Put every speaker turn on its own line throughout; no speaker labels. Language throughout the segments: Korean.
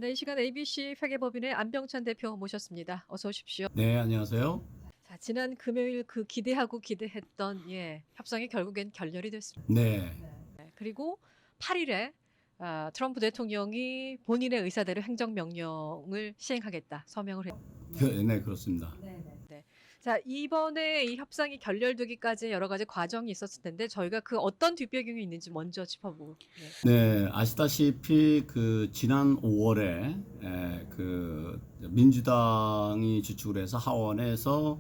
네, 이 시간 ABC 회계법인의 안병찬 대표 모셨습니다. 어서 오십시오.
네, 안녕하세요.
자, 지난 금요일 그 기대하고 기대했던 협상이 결국엔 결렬이 됐습니다.
네,
네, 그리고 8일에 트럼프 대통령이 본인의 의사대로 행정명령을 시행하겠다 서명을 했습니다.
네, 그렇습니다.
네. 자, 이번에 이 협상이 결렬되기까지 여러 가지 과정이 있었을 텐데 저희가 그 어떤 뒷배경이 있는지 먼저 짚어보고.
네, 아시다시피 그 지난 5월에 그 민주당이 주축을 해서 하원에서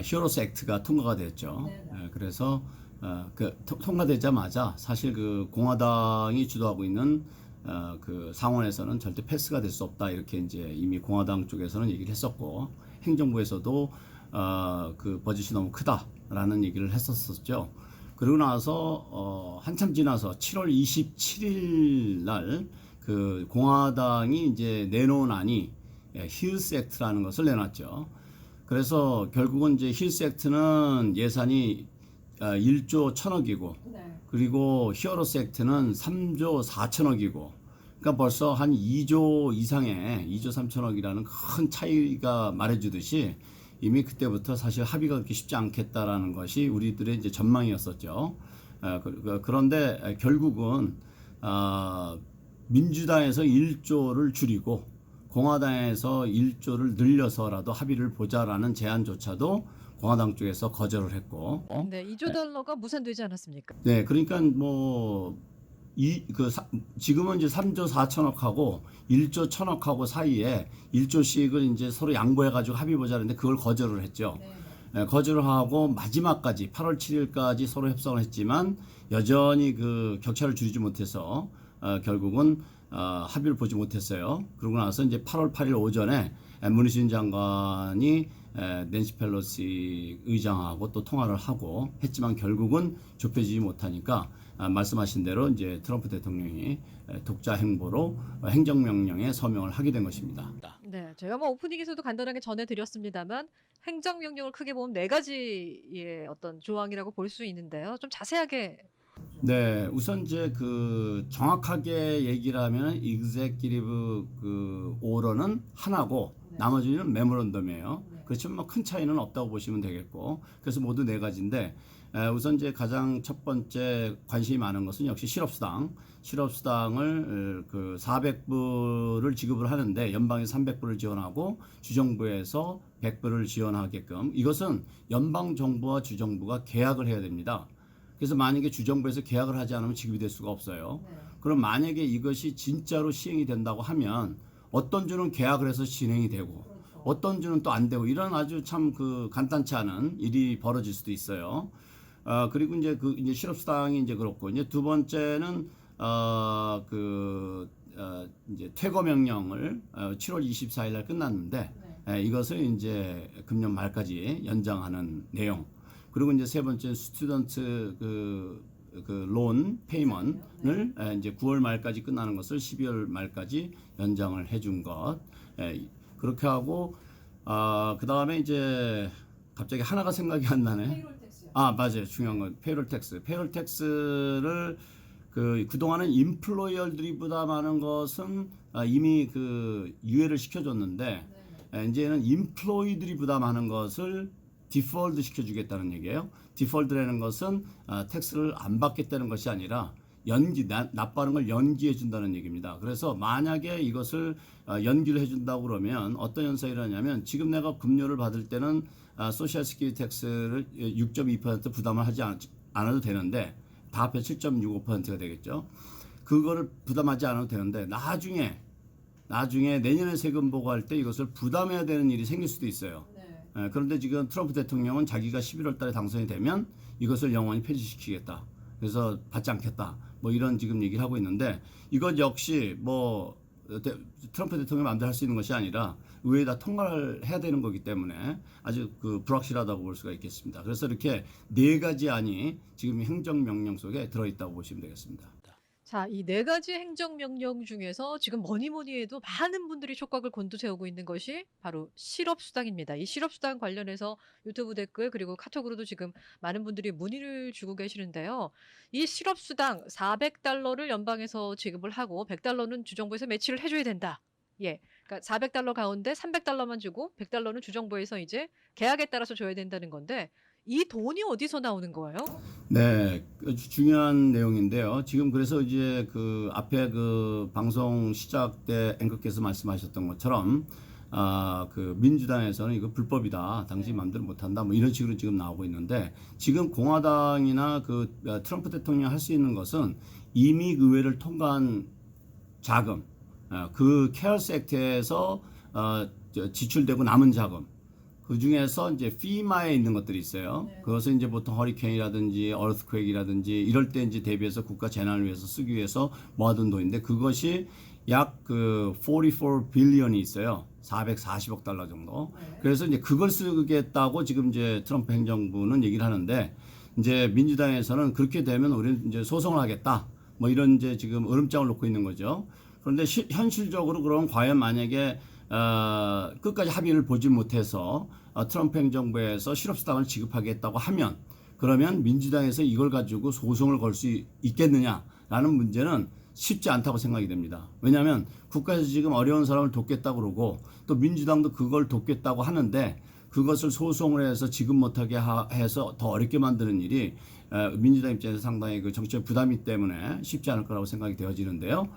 히어로스 액트가 통과가 됐죠. 그래서 통과되자마자 사실 그 공화당이 주도하고 있는 그 상원에서는 절대 패스가 될 수 없다 이렇게 이제 이미 공화당 쪽에서는 얘기를 했었고 행정부에서도 그 버짓이 너무 크다라는 얘기를 했었었죠. 그러고 나서 한참 지나서 7월 27일 날 그 공화당이 이제 내놓은 안이 힐스 액트라는 것을 내놨죠. 그래서 결국은 이제 힐스 액트는 예산이 1조 1천억이고 그리고 히어로스 액트는 3조 4천억이고 그러니까 벌써 한 2조 이상의 2조 3천억이라는 큰 차이가 말해주듯이 이미 그때부터 사실 합의가 그렇게 쉽지 않겠다라는 것이 우리들의 이제 전망이었었죠. 그런데 결국은 민주당에서 1조를 줄이고 공화당에서 1조를 늘려서라도 합의를 보자라는 제안조차도 공화당 쪽에서 거절을 했고.
네, 2조 달러가 무산되지 않았습니까?
네, 그러니까 뭐 지금은 이제 3조 4천억하고 1조 1천억하고 사이에 1조씩을 이제 서로 양보해가지고 합의 보자는데 그걸 거절을 했죠. 거절을 하고 마지막까지 8월 7일까지 서로 협상을 했지만 여전히 그 격차를 줄이지 못해서 결국은 합의를 보지 못했어요. 그러고 나서 이제 8월 8일 오전에 문희준 장관이 낸시 펠로시 의장하고 또 통화를 하고 했지만 결국은 좁혀지지 못하니까 말씀하신 대로 이제 트럼프 대통령이 독자 행보로 행정명령에 서명을 하게 된 것입니다.
네, 제가 뭐 오프닝에서도 간단하게 전해드렸습니다만 행정명령을 크게 보면 네 가지의 어떤 조항이라고 볼 수 있는데요. 좀 자세하게.
네, 우선 이제 그 정확하게 얘기를 하면 executive 그 order는 하나고 나머지는 메모런덤이에요. 그렇지만 뭐 큰 차이는 없다고 보시면 되겠고 그래서 모두 네 가지인데 우선 이제 가장 첫 번째 관심이 많은 것은 역시 실업수당을 그 400불을 지급을 하는데 연방에서 300불을 지원하고 주정부에서 100불을 지원하게끔 이것은 연방 정부와 주정부가 계약을 해야 됩니다. 그래서 만약에 주정부에서 계약을 하지 않으면 지급이 될 수가 없어요. 그럼 만약에 이것이 진짜로 시행이 된다고 하면 어떤 주는 계약을 해서 진행이 되고 어떤 주는 또 안 되고 이런 아주 참 그 간단치 않은 일이 벌어질 수도 있어요. 그리고 이제 이제 실업수당이 이제 그렇고 이제 두 번째는 이제 퇴거 명령을 7월 24일 날 끝났는데 이것을 이제 금년 말까지 연장하는 내용. 그리고 이제 세 번째 스튜던트 론 페이먼을 이제 9월 말까지 끝나는 것을 12월 말까지 연장을 해준 것. 그렇게 하고 그 다음에 이제 갑자기 하나가 생각이 안 나네. 맞아요. 중요한 건 페이롤 텍스. 페이롤 텍스를 그동안은 임플로이어들이 부담하는 것은 이미 그 유예를 시켜줬는데 이제는 임플로이들이 부담하는 것을 디폴트 시켜주겠다는 얘기예요. 디폴트라는 것은 텍스를 안 받겠다는 것이 아니라 납부하는 걸 연기해 준다는 얘기입니다. 그래서 만약에 이것을 연기를 해준다고 그러면 어떤 현상이 일어나냐면 지금 내가 급료를 받을 때는 소셜 시큐리티 텍스를 6.2% 부담을 하지 않아도 되는데 다 합해 7.65%가 되겠죠. 그거를 부담하지 않아도 되는데 나중에 내년에 세금 보고할 때 이것을 부담해야 되는 일이 생길 수도 있어요. 그런데 지금 트럼프 대통령은 자기가 11월 달에 당선이 되면 이것을 영원히 폐지시키겠다. 그래서 받지 않겠다. 뭐 이런 지금 얘기를 하고 있는데 이것 역시 뭐 트럼프 대통령이 마음대로 할 수 있는 것이 아니라 의회에다 통과를 해야 되는 거기 때문에 아주 그 불확실하다고 볼 수가 있겠습니다. 그래서 이렇게 네 가지 안이 지금 행정명령 속에 들어있다고 보시면 되겠습니다.
자, 이 네 가지 행정명령 중에서 지금 뭐니 뭐니 해도 많은 분들이 촉각을 곤두세우고 있는 것이 바로 실업수당입니다. 이 실업수당 관련해서 유튜브 댓글 그리고 카톡으로도 지금 많은 분들이 문의를 주고 계시는데요. 이 실업수당 400달러를 연방에서 지급을 하고 100달러는 주정부에서 매치를 해줘야 된다. 예. 그러니까 $400 가운데 $300만 주고 $100는 주정부에서 이제 계약에 따라서 줘야 된다는 건데 이 돈이 어디서 나오는 거예요?
네, 중요한 내용인데요. 지금 그래서 이제 그 앞에 그 방송 시작 때 앵커께서 말씀하셨던 것처럼 그 민주당에서는 이거 불법이다. 당신 마음대로 못한다. 뭐 이런 식으로 지금 나오고 있는데 지금 공화당이나 그 트럼프 대통령이 할 수 있는 것은 이미 의회를 통과한 자금, 그 케어스 액트에서 지출되고 남은 자금, 그 중에서 이제 FEMA에 있는 것들이 있어요. 그것은 이제 보통 허리케인이라든지 어스퀘이크라든지 이럴 때 이제 대비해서 국가 재난을 위해서 쓰기 위해서 모아둔 돈인데 그것이 약 그 44 빌리언이 있어요. 440억 달러 정도. 그래서 이제 그걸 쓰겠다고 지금 이제 트럼프 행정부는 얘기를 하는데 이제 민주당에서는 그렇게 되면 우리는 이제 소송을 하겠다. 뭐 이런 이제 지금 으름장을 놓고 있는 거죠. 그런데 현실적으로 그럼 과연 만약에 끝까지 합의를 보지 못해서 트럼프 행정부에서 실업수당을 지급하겠다고 하면 그러면 민주당에서 이걸 가지고 소송을 걸 수 있겠느냐라는 문제는 쉽지 않다고 생각이 됩니다. 왜냐하면 국가에서 지금 어려운 사람을 돕겠다고 그러고 또 민주당도 그걸 돕겠다고 하는데 그것을 소송을 해서 지급 못하게 해서 더 어렵게 만드는 일이 민주당 입장에서 상당히 그 정치적 부담이 때문에 쉽지 않을 거라고 생각이 되어지는데요.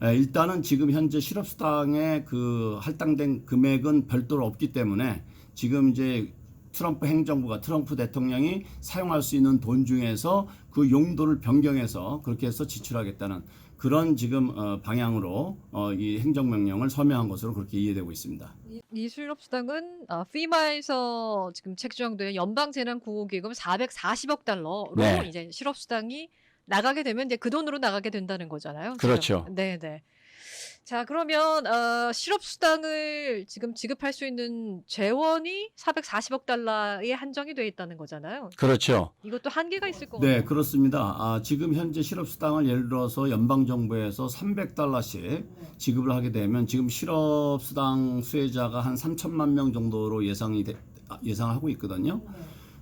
일단은 지금 현재 실업수당의 그 할당된 금액은 별도로 없기 때문에 지금 이제 트럼프 행정부가 트럼프 대통령이 사용할 수 있는 돈 중에서 그 용도를 변경해서 그렇게 해서 지출하겠다는 그런 지금 방향으로 이 행정명령을 서명한 것으로 그렇게 이해되고 있습니다.
이 실업수당은 FEMA에서 지금 책정된 연방재난구호기금 $440억
네.
이제 실업수당이 나가게 되면 이제 그 돈으로 나가게 된다는 거잖아요. 지금.
그렇죠.
네네. 자, 그러면 실업수당을 지금 지급할 수 있는 재원이 $440억 한정이 돼 있다는 거잖아요.
그렇죠.
이것도 한계가 있을 것
네,
같아요.
그렇습니다. 지금 현재 실업수당을 예를 들어서 연방정부에서 $300씩 지급을 하게 되면 지금 실업수당 수혜자가 한 3천만 명 정도로 예상하고 있거든요.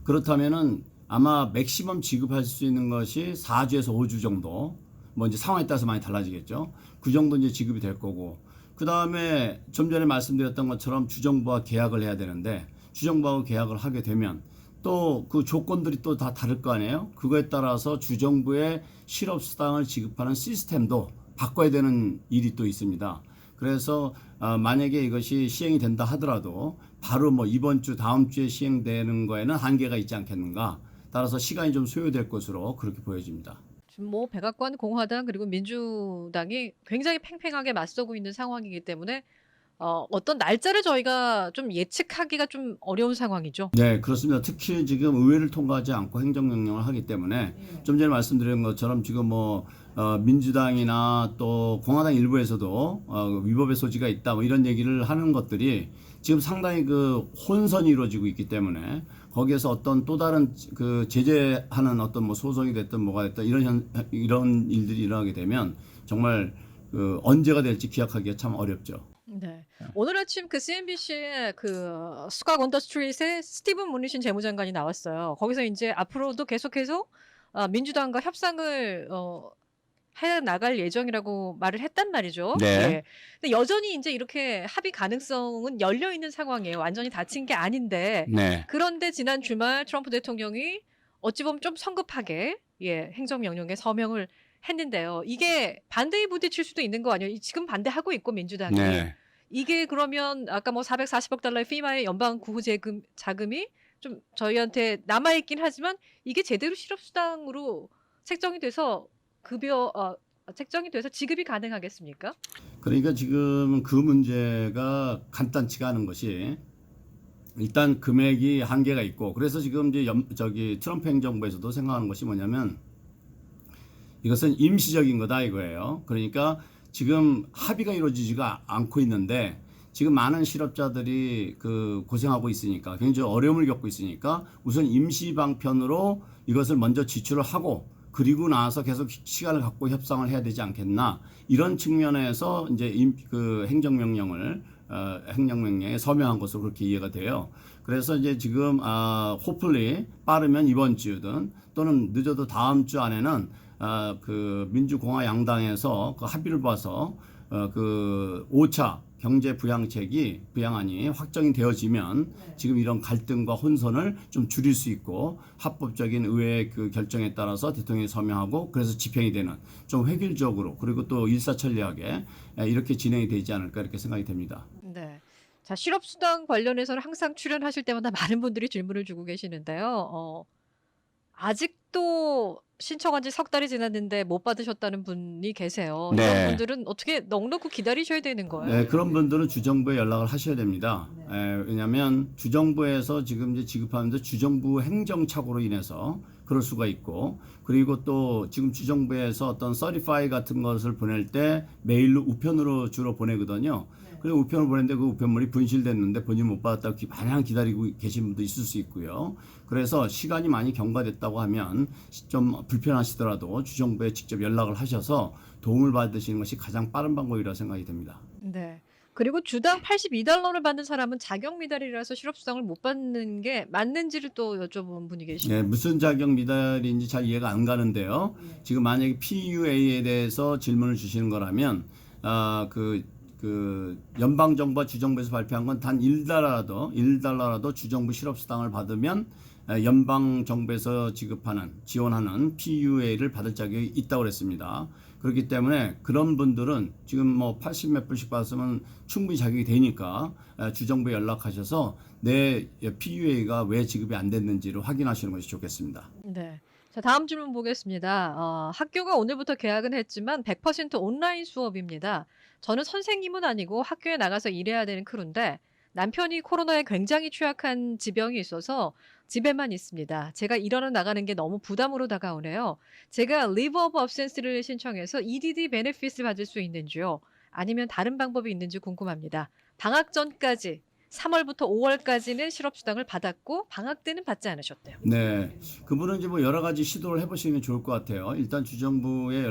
그렇다면은 아마 맥시멈 지급할 수 있는 것이 4주에서 5주 정도, 뭐 이제 상황에 따라서 많이 달라지겠죠. 그 정도 이제 지급이 될 거고, 그 다음에 좀 전에 말씀드렸던 것처럼 주정부와 계약을 해야 되는데, 주정부하고 계약을 하게 되면 또 그 조건들이 또 다 다를 거 아니에요? 그거에 따라서 주정부의 실업수당을 지급하는 시스템도 바꿔야 되는 일이 또 있습니다. 그래서 만약에 이것이 시행이 된다 하더라도 바로 뭐 이번 주 다음 주에 시행되는 거에는 한계가 있지 않겠는가. 따라서 시간이 좀 소요될 것으로 그렇게 보여집니다.
지금 뭐 백악관 공화당 그리고 민주당이 굉장히 팽팽하게 맞서고 있는 상황이기 때문에 어떤 날짜를 저희가 좀 예측하기가 좀 어려운 상황이죠.
네, 그렇습니다. 특히 지금 의회를 통과하지 않고 행정명령을 하기 때문에 좀 전에 말씀드린 것처럼 지금 뭐 민주당이나 또 공화당 일부에서도 위법의 소지가 있다 뭐 이런 얘기를 하는 것들이 지금 상당히 그 혼선이 이루어지고 있기 때문에 거기에서 어떤 또 다른 그 제재하는 어떤 뭐 소송이 됐든 뭐가 됐든 이런 일들이 일어나게 되면 정말 그 언제가 될지 기약하기가 참 어렵죠.
네. 오늘 아침 그 CNBC에 그 스캇 언더스트리트의 스티븐 무니신 재무장관이 나왔어요. 거기서 이제 앞으로도 계속해서 민주당과 협상을 해 나갈 예정이라고 말을 했단 말이죠.
네.
예. 근데 여전히 이제 이렇게 합의 가능성은 열려 있는 상황이에요. 완전히 닫힌 게 아닌데.
네.
그런데 지난 주말 트럼프 대통령이 어찌 보면 좀 성급하게 행정명령에 서명을 했는데요. 이게 반대에 부딪힐 수도 있는 거 아니에요? 지금 반대하고 있고 민주당이.
네.
이게 그러면 아까 뭐 $440억 FEMA의 연방 구호 자금이 좀 저희한테 남아 있긴 하지만 이게 제대로 실업수당으로 책정이 돼서 책정이 돼서 지급이 가능하겠습니까?
그러니까 지금 그 문제가 간단치가 않은 것이 일단 금액이 한계가 있고 그래서 지금 이제 트럼프 행정부에서도 생각하는 것이 뭐냐면 이것은 임시적인 거다 이거예요. 그러니까 지금 합의가 이루어지지가 않고 있는데 지금 많은 실업자들이 그 고생하고 있으니까 굉장히 어려움을 겪고 있으니까 우선 임시 방편으로 이것을 먼저 지출을 하고 그리고 나서 계속 시간을 갖고 협상을 해야 되지 않겠나 이런 측면에서 이제 그 행정명령에 서명한 것으로 그렇게 이해가 돼요. 그래서 이제 지금 hopefully 빠르면 이번 주든 또는 늦어도 다음 주 안에는 그 민주공화 양당에서 그 합의를 봐서 그 5차 경제 부양안이 확정이 되어지면 지금 이런 갈등과 혼선을 좀 줄일 수 있고 합법적인 의회 그 결정에 따라서 대통령이 서명하고 그래서 집행이 되는 좀 획일적으로 그리고 또 일사천리하게 이렇게 진행이 되지 않을까 이렇게 생각이 됩니다.
네. 자, 실업수당 관련해서는 항상 출연하실 때마다 많은 분들이 질문을 주고 계시는데요. 아직도 신청한 지 석 달이 지났는데 못 받으셨다는 분이 계세요. 이런
네.
분들은 어떻게 넋놓고 기다리셔야 되는 거예요?
네, 그런 분들은 주정부에 연락을 하셔야 됩니다. 왜냐하면 주정부에서 지금 이제 지급하는데 주정부 행정착오로 인해서 그럴 수가 있고 그리고 또 지금 주정부에서 어떤 서티파이 같은 것을 보낼 때 메일로 우편으로 주로 보내거든요. 그리고 우편을 보냈는데 그 우편물이 분실됐는데 본인 못 받았다고 마냥 기다리고 계신 분도 있을 수 있고요. 그래서 시간이 많이 경과됐다고 하면 좀 불편하시더라도 주정부에 직접 연락을 하셔서 도움을 받으시는 것이 가장 빠른 방법이라고 생각이 됩니다.
네. 그리고 주당 82달러를 받는 사람은 자격 미달이라서 실업수당을 못 받는 게 맞는지를 또 여쭤본 분이 계시네요.
네, 무슨 자격 미달인지 잘 이해가 안 가는데요. 지금 만약에 PUA에 대해서 질문을 주시는 거라면 그 연방정부와 주정부에서 발표한 건 단 1달러라도 주정부 실업수당을 받으면 연방정부에서 지원하는 PUA를 받을 자격이 있다고 그랬습니다. 그렇기 때문에 그런 분들은 지금 뭐 80 몇 불씩 받았으면 충분히 자격이 되니까 주정부에 연락하셔서 내 PUA가 왜 지급이 안 됐는지를 확인하시는 것이 좋겠습니다.
네. 자, 다음 질문 보겠습니다. 학교가 오늘부터 개학은 했지만 100% 온라인 수업입니다. 저는 선생님은 아니고 학교에 나가서 일해야 되는 크루인데 남편이 코로나에 굉장히 취약한 지병이 있어서 집에만 있습니다. 제가 일하러 나가는 게 너무 부담으로 다가오네요. 제가 Leave of Absence를 신청해서 EDD 베네핏을 받을 수 있는지요? 아니면 다른 방법이 있는지 궁금합니다. 방학 전까지 3월부터 5월까지는 실업수당을 받았고 방학 때는 받지 않으셨대요.
네, 그분은 이제 뭐 여러 가지 시도를 해보시는 게 좋을 것 같아요. 일단 주정부에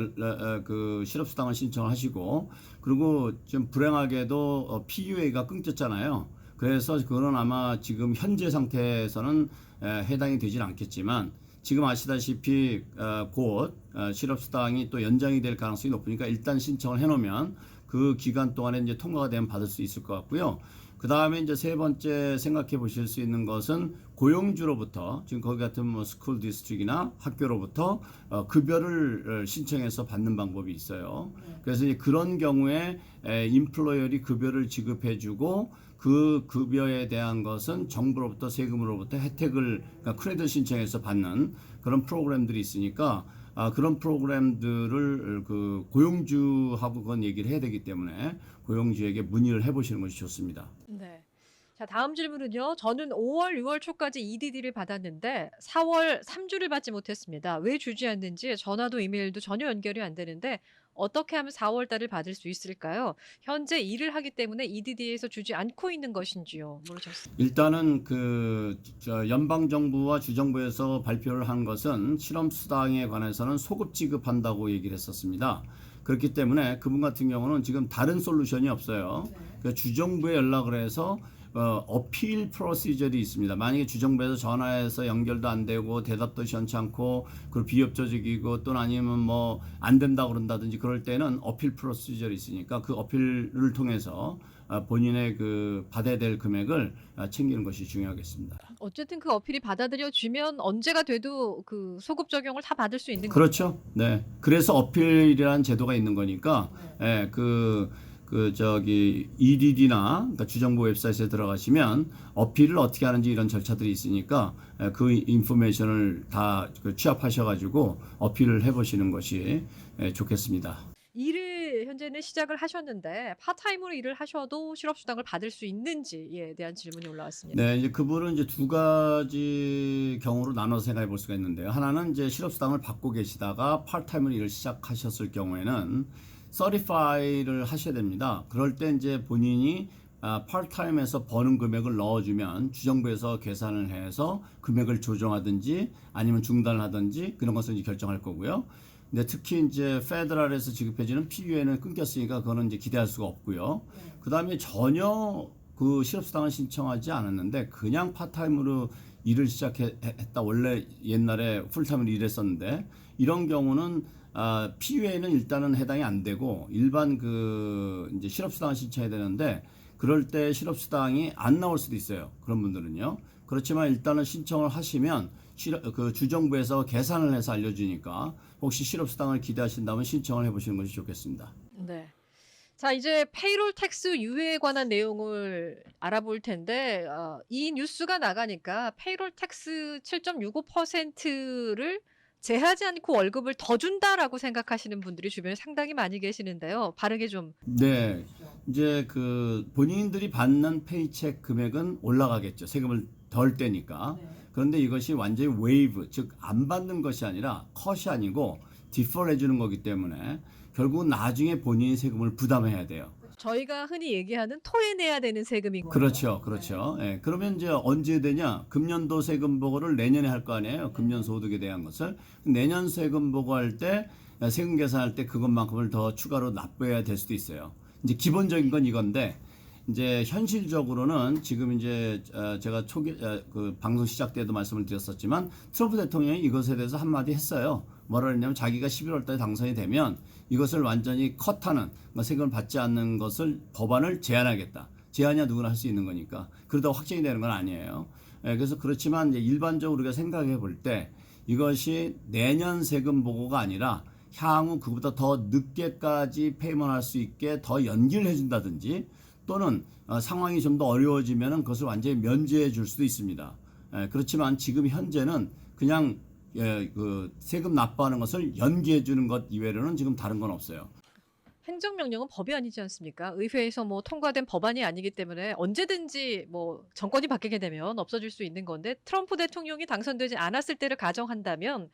그 실업수당을 신청을 하시고, 그리고 좀 불행하게도 PUA가 끊겼잖아요. 그래서 그거는 아마 지금 현재 상태에서는 해당이 되진 않겠지만, 지금 아시다시피 곧 실업수당이 또 연장이 될 가능성이 높으니까 일단 신청을 해놓으면 그 기간 동안에 이제 통과가 되면 받을 수 있을 것 같고요. 그 다음에 이제 세 번째 생각해 보실 수 있는 것은 고용주로부터 지금 거기 같은 뭐 스쿨 디스트릭이나 학교로부터 급여를 신청해서 받는 방법이 있어요. 그래서 이제 그런 경우에 임플로열이 급여를 지급해주고 그 급여에 대한 것은 정부로부터 세금으로부터 혜택을 그러니까 크레딧 신청해서 받는 그런 프로그램들이 있으니까 그런 프로그램들을 그 고용주하고 그건 얘기를 해야 되기 때문에 고용주에게 문의를 해보시는 것이 좋습니다.
네. 자, 다음 질문은요. 저는 5월, 6월 초까지 EDD를 받았는데 4월 3주를 받지 못했습니다. 왜 주지 않는지 전화도 이메일도 전혀 연결이 안 되는데 어떻게 하면 4월 달을 받을 수 있을까요? 현재 일을 하기 때문에 EDD에서 주지 않고 있는 것인지요? 물으셨습니다.
일단은 연방 정부와 주정부에서 발표를 한 것은 실업수당에 관해서는 소급 지급한다고 얘기를 했었습니다. 그렇기 때문에 그분 같은 경우는 지금 다른 솔루션이 없어요. 그 주정부에 연락을 해서 어필 프로시저리 있습니다. 만약에 주정부에서 전화해서 연결도 안 되고 대답도 시원치 않고 그리고 비협조적이고 또는 아니면 뭐 안 된다고 그런다든지 그럴 때는 어필 프로시저리 있으니까 그 어필을 통해서 본인의 그 받아야 될 금액을 챙기는 것이 중요하겠습니다.
어쨌든 그 어필이 받아들여지면 언제가 돼도 그 소급 적용을 다 받을 수 있는 거죠.
그렇죠. 네. 그래서 어필이라는 제도가 있는 거니까 EDD나 그러니까 주정부 웹사이트에 들어가시면 어필을 어떻게 하는지 이런 절차들이 있으니까 그 인포메이션을 다 취합하셔가지고 어필을 해보시는 것이 좋겠습니다.
일을 현재는 시작을 하셨는데 파타임으로 일을 하셔도 실업수당을 받을 수 있는지에 대한 질문이 올라왔습니다.
네, 이제 그분은 이제 두 가지 경우로 나눠서 생각해 볼 수가 있는데요. 하나는 이제 실업수당을 받고 계시다가 파트타임으로 일을 시작하셨을 경우에는 서티파이를 하셔야 됩니다. 그럴 때 이제 본인이 파트타임에서 버는 금액을 넣어주면 주정부에서 계산을 해서 금액을 조정하든지 아니면 중단을 하든지 그런 것을 이제 결정할 거고요. 근데 특히 이제 페더럴에서 지급해지는 PUA는 끊겼으니까 그거는 이제 기대할 수가 없고요. 그 다음에 전혀 그 실업수당을 신청하지 않았는데 그냥 파트타임으로 일을 시작했다. 원래 옛날에 풀타임으로 일했었는데 이런 경우는 PUA는 일단은 해당이 안 되고 일반 그 이제 실업수당을 신청해야 되는데 그럴 때 실업수당이 안 나올 수도 있어요. 그런 분들은요. 그렇지만 일단은 신청을 하시면 그 주정부에서 계산을 해서 알려주니까 혹시 실업수당을 기대하신다면 신청을 해보시는 것이 좋겠습니다.
네. 자, 이제 페이롤 텍스 유예에 관한 내용을 알아볼 텐데 이 뉴스가 나가니까 페이롤 텍스 7.65%를 제하지 않고 월급을 더 준다라고 생각하시는 분들이 주변에 상당히 많이 계시는데요. 바르게 좀
네, 이제 그 본인들이 받는 페이책 금액은 올라가겠죠. 세금을 덜 떼니까. 그런데 이것이 완전히 웨이브, 즉 안 받는 것이 아니라 컷이 아니고 디퍼 해주는 거기 때문에 결국 나중에 본인이 세금을 부담해야 돼요.
저희가 흔히 얘기하는 토해내야 되는 세금인 거예요.
그렇죠, 그렇죠. 예, 그러면 이제 언제 되냐? 금년도 세금 보고를 내년에 할 거 아니에요? 금년 소득에 대한 것을 내년 세금 보고할 때 세금 계산할 때 그것만큼을 더 추가로 납부해야 될 수도 있어요. 이제 기본적인 건 이건데 이제 현실적으로는 지금 이제 제가 초기 그 방송 시작 때도 말씀을 드렸었지만 트럼프 대통령이 이것에 대해서 한마디 했어요. 뭐라 했냐면 자기가 11월 달에 당선이 되면 이것을 완전히 컷하는 세금을 받지 않는 것을 법안을 제안하겠다. 제안이야 누구나 할 수 있는 거니까 그러다 확정이 되는 건 아니에요. 그래서 그렇지만 이제 일반적으로 우리가 생각해 볼 때 이것이 내년 세금 보고가 아니라 향후 그보다 더 늦게까지 페이먼할 수 있게 더 연기를 해준다든지 또는 상황이 좀 더 어려워지면 그것을 완전히 면제해 줄 수도 있습니다. 그렇지만 지금 현재는 그냥 그 세금 납부하는 것을 연기해 주는 것 이외로는 지금 다른 건 없어요.
행정명령은 법이 아니지 않습니까? 의회에서 뭐 통과된 법안이 아니기 때문에 언제든지 뭐 정권이 바뀌게 되면 없어질 수 있는 건데 트럼프 대통령이 당선되지 않았을 때를 가정한다면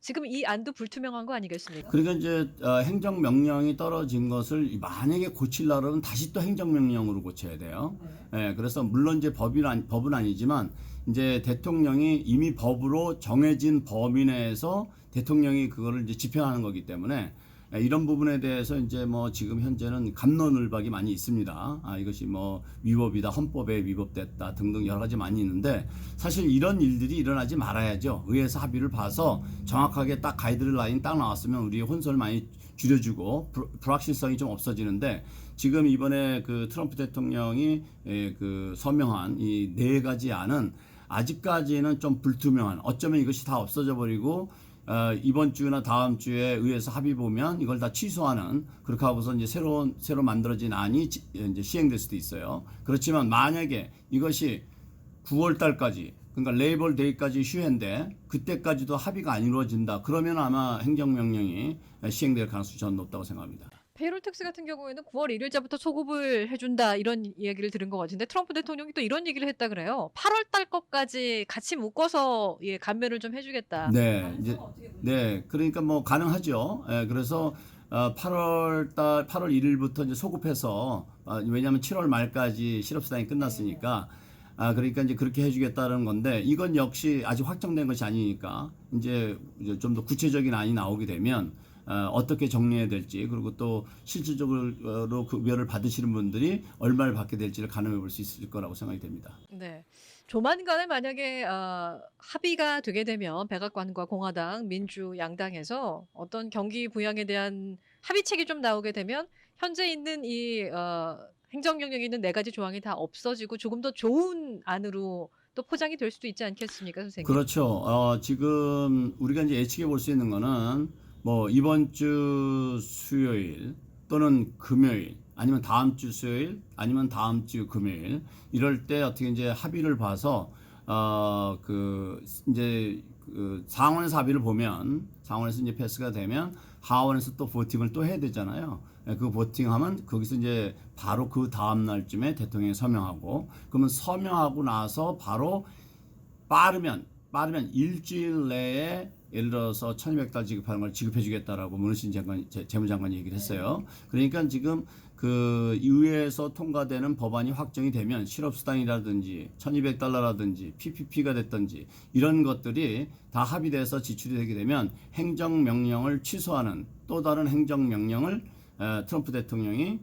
지금 이 안도 불투명한 거 아니겠습니까?
그러니까 이제 행정명령이 떨어진 것을 만약에 고치려면 다시 또 행정명령으로 고쳐야 돼요. 그래서 물론 이제 법은 아니지만 이제 대통령이 이미 법으로 정해진 범위 내에서 대통령이 그거를 이제 집행하는 거기 때문에 이런 부분에 대해서 이제 뭐 지금 현재는 갑론을박이 많이 있습니다. 이것이 뭐 위법이다, 헌법에 위법됐다 등등 여러 가지 많이 있는데 사실 이런 일들이 일어나지 말아야죠. 의회에서 합의를 봐서 정확하게 딱 가이드라인 딱 나왔으면 우리의 혼선을 많이 줄여주고 불확실성이 좀 없어지는데 지금 이번에 그 트럼프 대통령이 그 서명한 이 네 가지 안은 아직까지는 좀 불투명한 어쩌면 이것이 다 없어져 버리고 이번 주나 다음 주에 의회에서 합의 보면 이걸 다 취소하는 그렇게 하고서 이제 새로 만들어진 안이 이제 시행될 수도 있어요. 그렇지만 만약에 이것이 9월 달까지 그러니까 레이벌 데이까지 휴회인데 그때까지도 합의가 안 이루어진다. 그러면 아마 행정명령이 시행될 가능성이 저는 높다고 생각합니다.
페이롤 텍스 같은 경우에는 9월 1일자부터 소급을 해준다 이런 얘기를 들은 것 같은데 트럼프 대통령이 또 이런 얘기를 했다 그래요. 8월 달 것까지 같이 묶어서 감면을 좀 해주겠다.
네, 이제 그러니까 뭐 가능하죠. 그래서 8월 1일부터 이제 소급해서 왜냐하면 7월 말까지 실업수당이 끝났으니까 그러니까 이제 그렇게 해주겠다는 건데 이건 역시 아직 확정된 것이 아니니까 이제 좀 더 구체적인 안이 나오게 되면 어떻게 정리해야 될지 그리고 또 실질적으로 급여를 받으시는 분들이 얼마를 받게 될지를 가늠해 볼 수 있을 거라고 생각이 됩니다.
네. 조만간에 만약에 합의가 되게 되면 백악관과 공화당, 민주 양당에서 어떤 경기 부양에 대한 합의책이 좀 나오게 되면 현재 있는 이 행정명령에 있는 네 가지 조항이 다 없어지고 조금 더 좋은 안으로 또 포장이 될 수도 있지 않겠습니까, 선생님?
그렇죠. 지금 우리가 이제 예측해 볼 수 있는 거는 뭐 이번 주 수요일 또는 금요일 아니면 다음 주 수요일 아니면 다음 주 금요일 이럴 때 어떻게 이제 합의를 봐서 그 이제 그 상원에서 합의를 보면 상원에서 이제 패스가 되면 하원에서 또 보팅을 또 해야 되잖아요. 그 보팅하면 거기서 이제 바로 그 다음 날쯤에 대통령이 서명하고 그러면 서명하고 나서 바로 빠르면 일주일 내에 예를 들어서 1,200달러 지급하는 걸 지급해 주겠다라고 문호신 재무장관이 얘기를 했어요. 그러니까 지금 그 의회에서 통과되는 법안이 확정이 되면 실업수당이라든지 1,200달러라든지 PPP가 됐든지 이런 것들이 다 합의돼서 지출이 되게 되면 행정명령을 취소하는 또 다른 행정명령을 트럼프 대통령이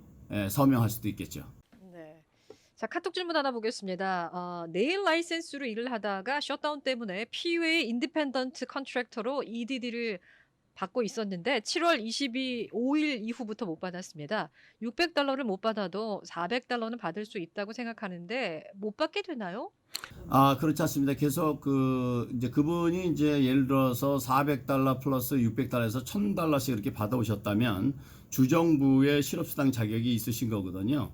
서명할 수도 있겠죠.
네. 자, 카톡 질문 하나 보겠습니다. 네일 라이센스로 일을 하다가 셧다운 때문에 PUA 인디펜던트 컨트랙터로 EDD를 받고 있었는데 7월 25일 이후부터 못 받았습니다. $600를 못 받아도 $400는 받을 수 있다고 생각하는데 못 받게 되나요?
아, 그렇지 않습니다. 계속 이제 그분이 이제 예를 들어서 $400 플러스 $600에서 $1,000씩 이렇게 받아오셨다면 주정부의 실업수당 자격이 있으신 거거든요.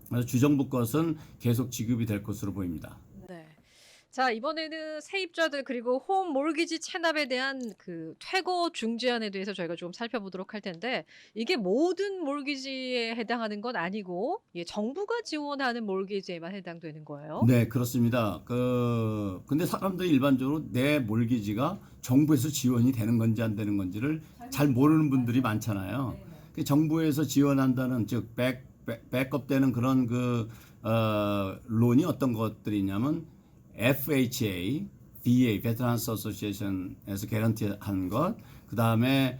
그래서 주정부 것은 계속 지급이 될 것으로 보입니다.
네. 자, 이번에는 세입자들 그리고 홈 몰기지 체납에 대한 그 퇴거 중지안에 대해서 저희가 좀 살펴보도록 할 텐데 이게 모든 몰기지에 해당하는 건 아니고 예, 정부가 지원하는 몰기지에만 해당되는 거예요.
네, 그렇습니다. 근데 사람들이 일반적으로 내 몰기지가 정부에서 지원이 되는 건지 안 되는 건지를 잘 모르는 분들이 많잖아요. 그 정부에서 지원한다는 즉 백업되는 그런 론이 어떤 것들이 있냐면 FHA, VA, Veterans Association에서 개런티한 것, 그 다음에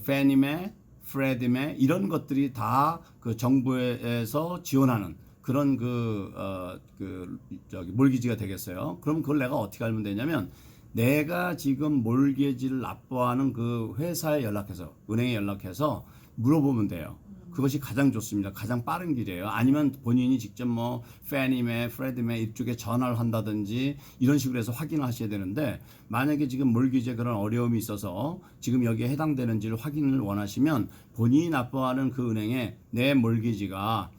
페니메, 프레디메 이런 것들이 다 그 정부에서 지원하는 그런 몰기지가 되겠어요. 그럼 그걸 내가 어떻게 알면 되냐면 내가 지금 몰기지를 납부하는 그 회사에 연락해서 은행에 연락해서 물어보면 돼요. 그것이 가장 좋습니다. 가장 빠른 길이에요. 아니면 본인이 직접 뭐 페니메, 프레디메 이쪽에 전화를 한다든지 이런 식으로 해서 확인을 하셔야 되는데 만약에 지금 몰기지에 그런 어려움이 있어서 지금 여기에 해당되는지를 확인을 원하시면 본인이 납부하는 그 은행에 내 몰기지가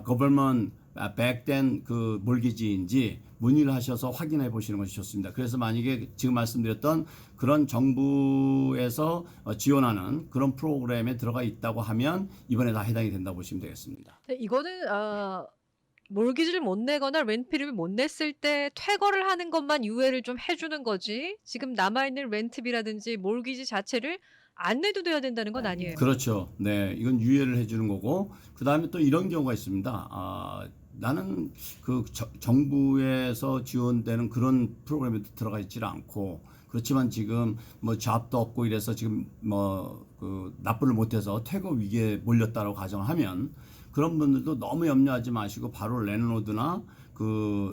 government back된 그 몰기지인지 문의를 하셔서 확인해 보시는 것이 좋습니다. 그래서 만약에 지금 말씀드렸던 그런 정부에서 지원하는 그런 프로그램에 들어가 있다고 하면 이번에 다 해당이 된다고 보시면 되겠습니다.
네, 이거는 몰기지를 못 내거나 렌트비를 못 냈을 때 퇴거를 하는 것만 유예를 좀 해주는 거지 지금 남아있는 렌트비라든지 몰기지 자체를 안 내도 돼야 된다는 건 아니에요.
그렇죠. 네, 이건 유예를 해주는 거고 그 다음에 또 이런 경우가 있습니다. 나는 정부에서 지원되는 그런 프로그램에 들어가 있지를 않고 그렇지만 지금 뭐 잡도 없고 이래서 지금 납부를 못해서 퇴거 위기에 몰렸다고 가정을 하면 그런 분들도 너무 염려하지 마시고 바로 랜로드나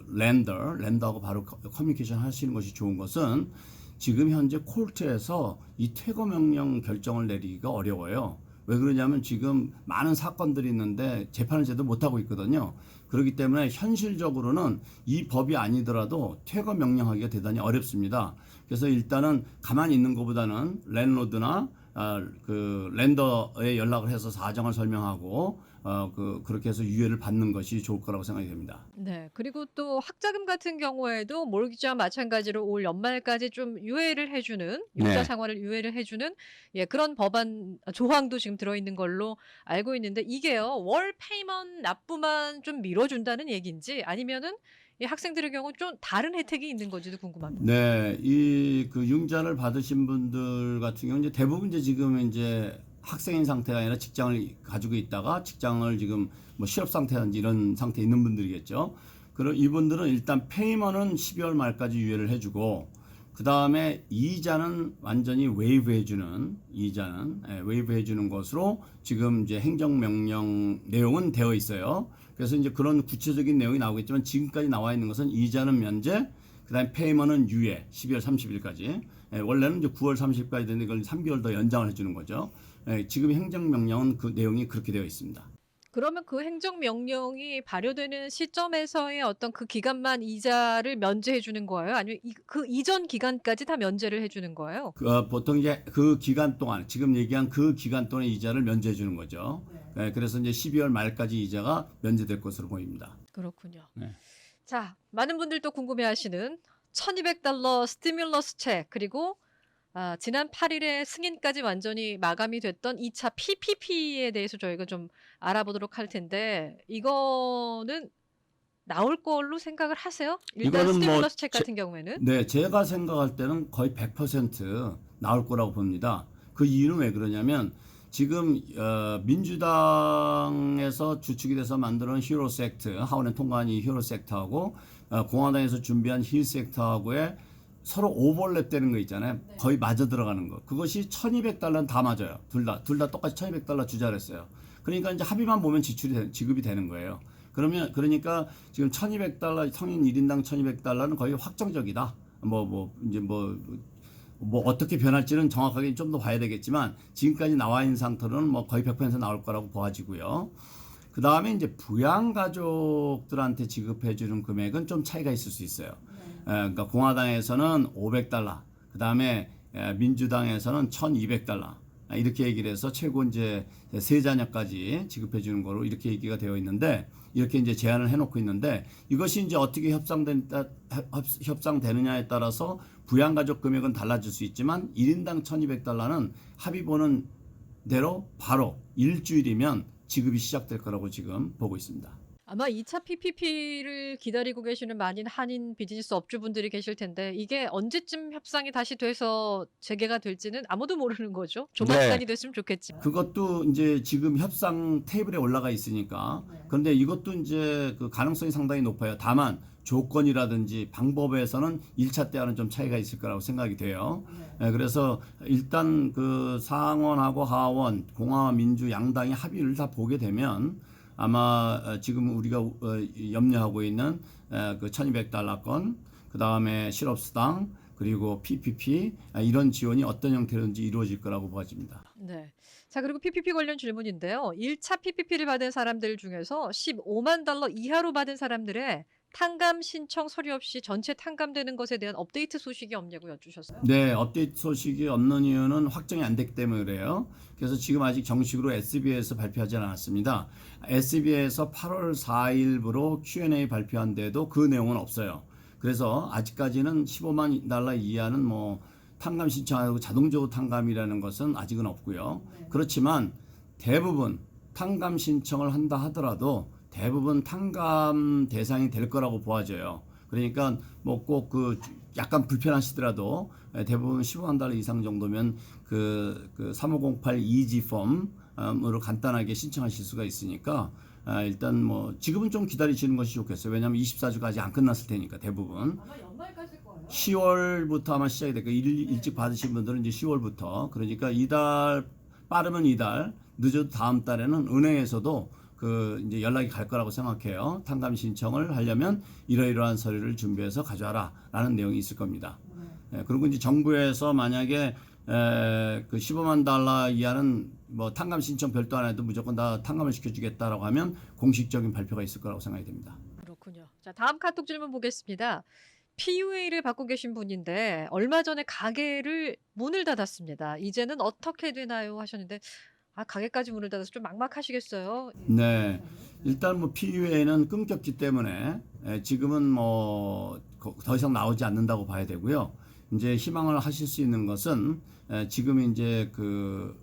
랜더하고 바로 커뮤니케이션 하시는 것이 좋은 것은 지금 현재 콜트에서 이 퇴거 명령 결정을 내리기가 어려워요. 왜 그러냐면 지금 많은 사건들이 있는데 재판을 제대로 못하고 있거든요. 그렇기 때문에 현실적으로는 이 법이 아니더라도 퇴거 명령하기가 대단히 어렵습니다. 그래서 일단은 가만히 있는 것보다는 랜로드나 랜더에 연락을 해서 사정을 설명하고 그렇게 해서 유예를 받는 것이 좋을 거라고 생각이 됩니다.
네. 그리고 또 학자금 같은 경우에도 몰기지와 마찬가지로 올 연말까지 좀 유예를 해주는 융자
네.
상환을 유예를 해주는 예, 그런 법안 조항도 지금 들어있는 걸로 알고 있는데 이게요 월 페이먼 납부만 좀 밀어준다는 얘기인지 아니면은 이 학생들의 경우 좀 다른 혜택이 있는 건지도 궁금합니다.
네, 융자를 받으신 분들 같은 경우는 이제 대부분 지금 이제 학생인 상태가 아니라 직장을 가지고 있다가 직장을 지금 뭐 실업 상태든지 이런 상태에 있는 분들이겠죠. 그럼 이분들은 일단 페이먼은 12월 말까지 유예를 해주고 그 다음에 이자는 완전히 웨이브 해주는 것으로 지금 이제 행정명령 내용은 되어 있어요. 그래서 이제 그런 구체적인 내용이 나오겠지만 지금까지 나와 있는 것은 이자는 면제, 그다음에 페이먼은 유예 12월 30일까지. 원래는 이제 9월 30일까지 되는데 그걸 3개월 더 연장을 해주는 거죠. 지금 행정명령은 그 내용이 그렇게 되어 있습니다.
그러면 그 행정명령이 발효되는 시점에서의 어떤 그 기간만 이자를 면제해 주는 거예요? 아니면 그 이전 기간까지 다 면제를 해 주는 거예요?
보통 이제 그 기간 동안 지금 얘기한 그 기간 동안 이자를 면제해 주는 거죠. 그래서 이제 12월 말까지 이자가 면제될 것으로 보입니다.
그렇군요.
네.
자, 많은 분들 또 궁금해하시는 $1,200 스티뮬러스 책 그리고 지난 8일에 승인까지 완전히 마감이 됐던 2차 PPP에 대해서 저희가 좀 알아보도록 할 텐데 이거는 나올 걸로 생각을 하세요? 일단
이거는
스티뮬러스 책 같은 경우에는
네, 제가 생각할 때는 거의 100% 나올 거라고 봅니다. 그 이유는 왜 그러냐면 지금 민주당에서 주축이 돼서 만드는 히어로스 액트, 하원에 통과한 이 히어로스 액트하고 공화당에서 준비한 힐스 액트하고의 서로 오버랩 되는 거 있잖아요. 거의 맞아 들어가는 거. 그것이 $1,200는 다 맞아요. 둘 다 똑같이 $1,200 주자 그랬어요. 그러니까 이제 합의만 보면 지급이 되는 거예요. 그러니까 지금 $1,200 성인 1인당 $1,200는 거의 확정적이다. 이제 뭐 어떻게 변할지는 정확하게 좀 더 봐야 되겠지만 지금까지 나와 있는 상태로는 뭐 거의 100% 나올 거라고 보아지고요. 그 다음에 이제 부양가족들한테 지급해주는 금액은 좀 차이가 있을 수 있어요. 그러니까 공화당에서는 $500, 그 다음에 민주당에서는 $1,200 이렇게 얘기를 해서 최고 이제 세 자녀까지 지급해주는 거로 이렇게 얘기가 되어 있는데 이렇게 이제 제안을 해놓고 있는데 이것이 이제 어떻게 협상되느냐에 따라서 부양가족 금액은 달라질 수 있지만 1인당 $1,200는 합의 보는 대로 바로 일주일이면 지급이 시작될 거라고 지금 보고 있습니다.
아마 2차 PPP를 기다리고 계시는 많은 한인 비즈니스 업주분들이 계실 텐데 이게 언제쯤 협상이 다시 돼서 재개가 될지는 아무도 모르는 거죠. 조만간이 됐으면 좋겠지만.
그것도 이제 지금 협상 테이블에 올라가 있으니까. 그런데 이것도 이제 그 가능성이 상당히 높아요. 다만 조건이라든지 방법에서는 1차 때와는 좀 차이가 있을 거라고 생각이 돼요. 그래서 일단 그 상원하고 하원, 공화와 민주 양당이 합의를 다 보게 되면 아마 지금 우리가 염려하고 있는 그 $1,200 건, 그 다음에 실업수당, 그리고 PPP 이런 지원이 어떤 형태로든지 이루어질 거라고 보아집니다.
네. 자, 그리고 PPP 관련 질문인데요. 1차 PPP를 받은 사람들 중에서 $150,000 이하로 받은 사람들의 탕감 신청 서류 없이 전체 탕감되는 것에 대한 업데이트 소식이 없냐고 여쭈셨어요.
네, 업데이트 소식이 없는 이유는 확정이 안 됐기 때문에 그래요. 그래서 지금 아직 정식으로 SBA에서 발표하지 않았습니다. SBA에서 8월 4일부로 Q&A 발표한 데도 그 내용은 없어요. 그래서 아직까지는 $150,000 이하는 뭐 탕감 신청하고 자동적으로 탕감이라는 것은 아직은 없고요. 그렇지만 대부분 탕감 신청을 한다 하더라도 대부분 탕감 대상이 될 거라고 보아져요. 그러니까 뭐 꼭 그 약간 불편하시더라도 대부분 $150,000 이상 정도면 그 3508 EG 폼으로 간단하게 신청하실 수가 있으니까 일단 뭐 지금은 좀 기다리시는 것이 좋겠어요. 왜냐하면 24주가 아직 안 끝났을 테니까 대부분.
아마 연말까지일 거예요.
10월부터 아마 시작이 될 거예요. 일찍 받으신 분들은 이제 10월부터. 그러니까 이달 빠르면 이달, 늦어도 다음 달에는 은행에서도 그 이제 연락이 갈 거라고 생각해요. 탕감 신청을 하려면 이러이러한 서류를 준비해서 가져와라라는 내용이 있을 겁니다. 그리고 이제 정부에서 만약에 그 $150,000 이하는 뭐 탕감 신청 별도 안 해도 무조건 다 탕감을 시켜주겠다라고 하면 공식적인 발표가 있을 거라고 생각이 됩니다.
그렇군요. 자, 다음 카톡 질문 보겠습니다. PUA를 받고 계신 분인데 얼마 전에 가게를 문을 닫았습니다. 이제는 어떻게 되나요? 하셨는데 가게까지 문을 닫아서 좀 막막하시겠어요?
네, 일단 뭐 PUA는 끊겼기 때문에 지금은 뭐 더 이상 나오지 않는다고 봐야 되고요. 이제 희망을 하실 수 있는 것은 지금 이제 그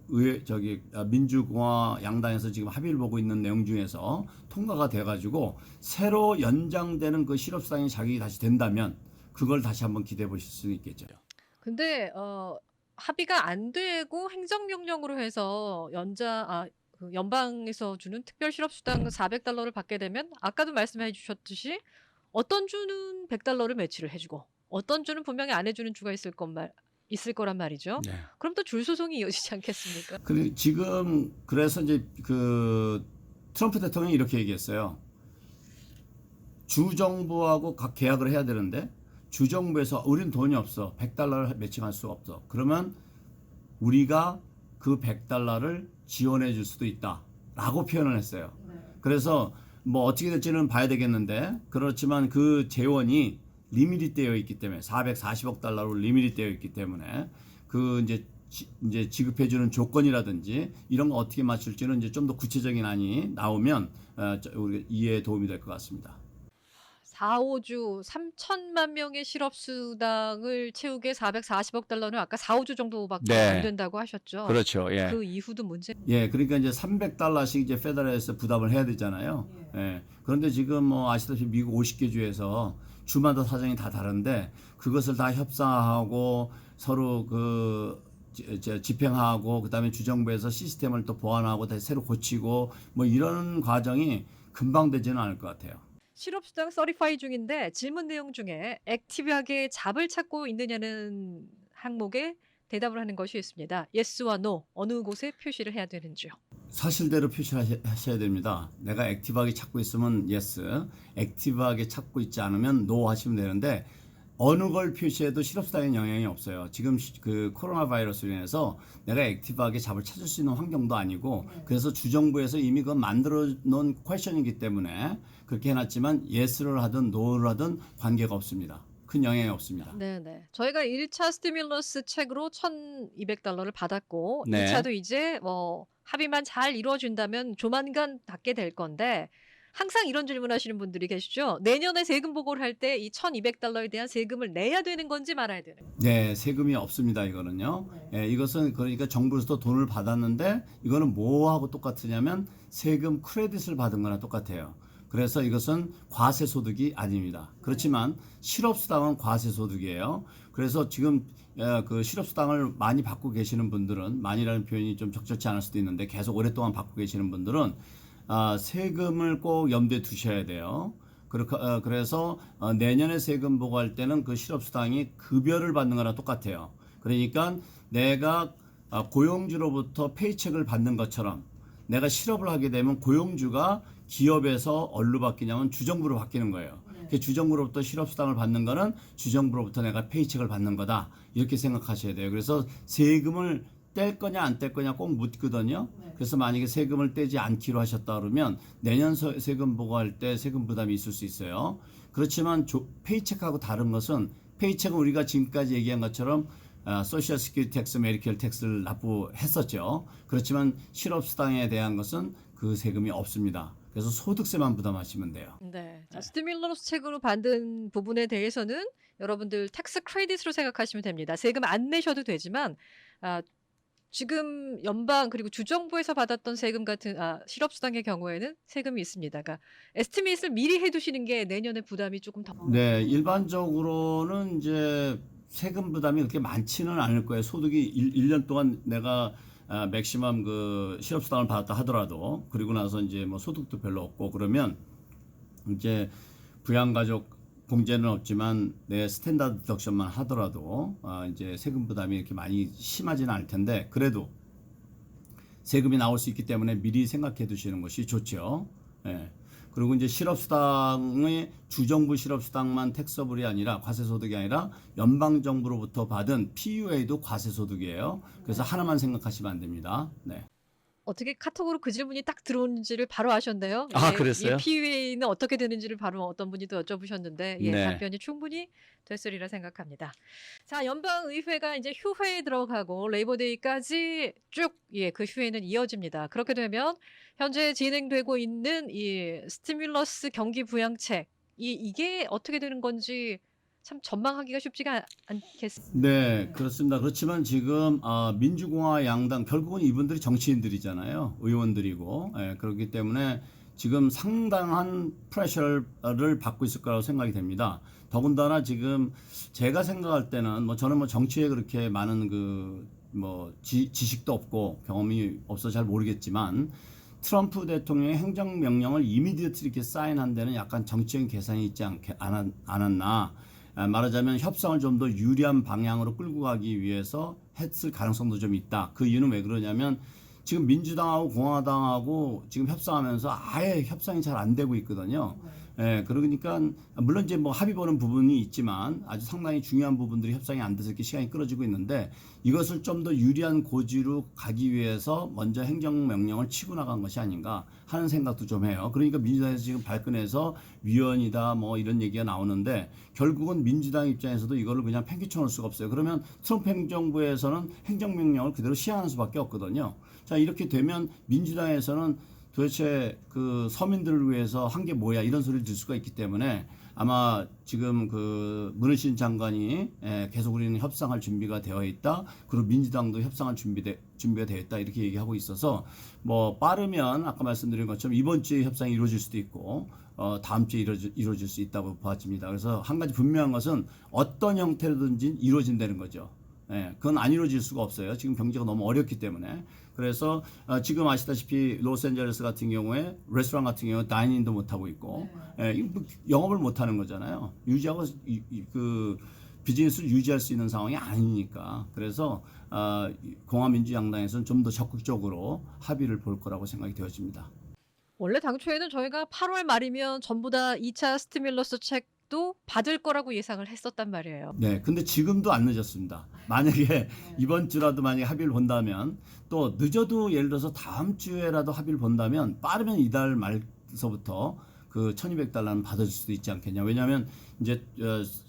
민주공화 양당에서 지금 합의를 보고 있는 내용 중에서 통과가 돼가지고 새로 연장되는 그 실업수당이 자격이 다시 된다면 그걸 다시 한번 기대해 보실 수 있겠죠.
근데 합의가 안 되고 행정명령으로 해서 그 연방에서 주는 특별 실업수당 $400를 받게 되면 아까도 말씀해 주셨듯이 어떤 주는 $100를 매치를 해주고 어떤 주는 분명히 안 해주는 주가 있을 거란 말이죠.
네.
그럼 또 줄 소송이 이어지지 않겠습니까?
그리고 지금 그래서 이제 그 트럼프 대통령이 이렇게 얘기했어요. 주 정부하고 각 계약을 해야 되는데 주 정부에서 우린 돈이 없어. $100를 매칭할 수가 없어. 그러면 우리가 그 $100를 지원해 줄 수도 있다라고 표현을 했어요. 그래서 뭐 어떻게 될지는 봐야 되겠는데 그렇지만 그 재원이 리밋이 되어 있기 때문에 $440억 리밋이 되어 있기 때문에 그 이제 지급해 주는 조건이라든지 이런 거 어떻게 맞출지는 이제 좀 더 구체적인 안이 나오면 우리 이해에 도움이 될 것 같습니다.
4~5주 3천만 명의 실업수당을 채우기에 $440억 아까 4~5주 정도밖에 안 된다고 하셨죠.
그렇죠. 예.
그 이후도 문제.
예, 그러니까 이제 $300씩 이제 페더럴에서 부담을 해야 되잖아요. 예. 그런데 지금 뭐 아시다시피 미국 50개 주에서 주마다 사정이 다 다른데 그것을 다 협상하고 서로 그 집행하고 그다음에 주정부에서 시스템을 또 보완하고 다시 새로 고치고 뭐 이런 과정이 금방 되지는 않을 것 같아요.
실업수당 서리파이 중인데 질문 내용 중에 액티브하게 잡을 찾고 있느냐는 항목에 대답을 하는 것이 있습니다. Yes와 No 어느 곳에 표시를 해야 되는지요?
사실대로 표시하셔야 됩니다. 내가 액티브하게 찾고 있으면 yes, 액티브하게 찾고 있지 않으면 no 하시면 되는데 어느 걸 표시해도 실업수당에 영향이 없어요. 지금 그 코로나 바이러스로 인해서 내가 액티브하게 잡을 찾을 수 있는 환경도 아니고 그래서 주정부에서 이미 그건 만들어 놓은 퀘션이기 때문에 그렇게 해놨지만 예스를 하든 노를 하든 관계가 없습니다. 큰 영향이 없습니다.
네네. 저희가 1차 스티뮬러스 책으로 $1,200를 받았고
네.
2차도 이제 합의만 잘 이루어진다면 조만간 받게 될 건데 항상 이런 질문하시는 분들이 계시죠. 내년에 세금 보고를 할 때 이 $1,200에 대한 세금을 내야 되는 건지 말아야 되는 건지.
네, 세금이 없습니다. 이거는요. 예, 이것은 그러니까 정부에서 돈을 받았는데 이거는 뭐하고 똑같으냐면 세금 크레딧을 받은 거나 똑같아요. 그래서 이것은 과세소득이 아닙니다. 그렇지만 실업수당은 과세소득이에요. 그래서 지금 그 실업수당을 많이 받고 계시는 분들은 많이라는 표현이 좀 적절치 않을 수도 있는데 계속 오랫동안 받고 계시는 분들은 세금을 꼭 염두에 두셔야 돼요. 그래서 내년에 세금 보고할 때는 그 실업수당이 급여를 받는 거나 똑같아요. 그러니까 내가 고용주로부터 페이첵을 받는 것처럼 내가 실업을 하게 되면 고용주가 기업에서 어디로 바뀌냐면 주정부로 바뀌는 거예요. 그 주정부로부터 실업수당을 받는 거는 주정부로부터 내가 페이첵을 받는 거다. 이렇게 생각하셔야 돼요. 그래서 세금을 뗄 거냐 안 뗄 거냐 꼭 묻거든요. 그래서 만약에 세금을 떼지 않기로 하셨다 그러면 내년 세금 보고할 때 세금 부담이 있을 수 있어요. 그렇지만 페이첵하고 다른 것은 페이첵은 우리가 지금까지 얘기한 것처럼 소셜 시큐리티 텍스, 메디케어 텍스를 납부했었죠. 그렇지만 실업수당에 대한 것은 그 세금이 없습니다. 그래서 소득세만 부담하시면 돼요.
네. 자, 스티뮬러스 책으로 받은 부분에 대해서는 여러분들 텍스 크레딧으로 생각하시면 됩니다. 세금 안 내셔도 되지만 지금 연방 그리고 주정부에서 받았던 세금 같은 실업수당의 경우에는 세금이 있습니다. 그러니까 에스티메이트를 미리 해두시는 게 내년에 부담이 조금 더.
네, 일반적으로는 이제 세금 부담이 그렇게 많지는 않을 거예요. 소득이 1년 동안 내가 맥시멈 그 실업수당을 받았다 하더라도 그리고 나서 이제 뭐 소득도 별로 없고 그러면 이제 부양가족 공제는 없지만 내 스탠다드 디덕션만 하더라도 이제 세금 부담이 이렇게 많이 심하지는 않을 텐데 그래도 세금이 나올 수 있기 때문에 미리 생각해 두시는 것이 좋죠. 예. 그리고 이제 실업수당의 주정부 실업수당만 텍서블이 아니라 과세소득이 아니라 연방정부로부터 받은 PUA도 과세소득이에요. 그래서 하나만 생각하시면 안 됩니다. 네.
어떻게 카톡으로 그 질문이 딱 들어오는지를 바로 아셨네요.
그랬어요?
이 PUA는 어떻게 되는지를 바로 어떤 분이 또 여쭤보셨는데
네.
답변이 충분히 됐으리라 생각합니다. 자, 연방의회가 이제 휴회에 들어가고 레이버데이까지 쭉 그 휴회는 이어집니다. 그렇게 되면 현재 진행되고 있는 이 스티뮬러스 경기 부양책 이게 어떻게 되는 건지 참 전망하기가 쉽지가 않겠습니다.
네, 그렇습니다. 그렇지만 지금 민주공화 양당 결국은 이분들이 정치인들이잖아요. 의원들이고 그렇기 때문에 지금 상당한 프레셔를 받고 있을 거라고 생각이 됩니다. 더군다나 지금 제가 생각할 때는 저는 정치에 그렇게 많은 지식도 없고 경험이 없어서 잘 모르겠지만 트럼프 대통령의 행정명령을 이미디어트 이렇게 사인한 데는 약간 정치적인 계산이 있지 않았나. 말하자면 협상을 좀 더 유리한 방향으로 끌고 가기 위해서 했을 가능성도 좀 있다. 그 이유는 왜 그러냐면 지금 민주당하고 공화당하고 지금 협상하면서 아예 협상이 잘 안 되고 있거든요. 그러니까 물론 이제 합의 보는 부분이 있지만 아주 상당히 중요한 부분들이 협상이 안 돼서 이렇게 시간이 끌어지고 있는데 이것을 좀 더 유리한 고지로 가기 위해서 먼저 행정명령을 치고 나간 것이 아닌가 하는 생각도 좀 해요. 그러니까 민주당에서 지금 발끈해서 위헌이다 이런 얘기가 나오는데 결국은 민주당 입장에서도 이거를 그냥 팽개쳐 놓을 수가 없어요. 그러면 트럼프 행정부에서는 행정명령을 그대로 시행하는 수밖에 없거든요. 자, 이렇게 되면 민주당에서는 도대체 그 서민들을 위해서 한 게 뭐야 이런 소리를 들 수가 있기 때문에 아마 지금 그 문희신 장관이 계속 우리는 협상할 준비가 되어 있다. 그리고 민주당도 협상할 준비가 되어 있다 이렇게 얘기하고 있어서 빠르면 아까 말씀드린 것처럼 이번 주에 협상이 이루어질 수도 있고 다음 주에 이루어질 수 있다고 봐집니다. 그래서 한 가지 분명한 것은 어떤 형태로든지 이루어진다는 거죠. 그건 안 이루어질 수가 없어요. 지금 경제가 너무 어렵기 때문에. 그래서 지금 아시다시피 로스앤젤레스 같은 경우에 레스토랑 같은 경우에 다이닝도 못 하고 있고 영업을 못 하는 거잖아요. 유지하고 그 비즈니스를 유지할 수 있는 상황이 아니니까. 그래서 공화민주양당에서는 좀 더 적극적으로 합의를 볼 거라고 생각이 되어집니다.
원래 당초에는 저희가 8월 말이면 전부 다 2차 스티뮬러스 책 것도 받을 거라고 예상을 했었단 말이에요.
네, 근데 지금도 안 늦었습니다. 만약에 이번 주라도 만약에 합의를 본다면 또 늦어도 예를 들어서 다음 주에라도 합의를 본다면 빠르면 이달 말서부터 그 1,200달러는 받아줄 수도 있지 않겠냐. 왜냐하면 이제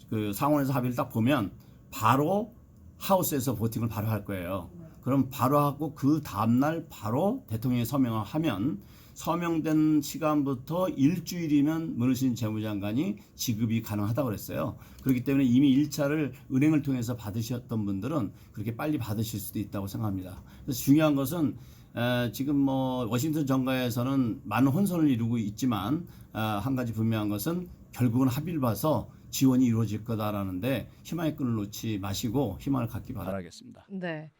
그 상원에서 합의를 딱 보면 바로 하우스에서 보팅을 바로 할 거예요. 그럼 바로 하고 그 다음날 바로 대통령이 서명을 하면 서명된 시간부터 일주일이면 문호신 재무장관이 지급이 가능하다고 그랬어요. 그렇기 때문에 이미 1차를 은행을 통해서 받으셨던 분들은 그렇게 빨리 받으실 수도 있다고 생각합니다. 그래서 중요한 것은 지금 뭐 워싱턴 정가에서는 많은 혼선을 이루고 있지만 한 가지 분명한 것은 결국은 합의를 봐서 지원이 이루어질 거다라는데 희망의 끈을 놓지 마시고 희망을 갖기 바라겠습니다.
네.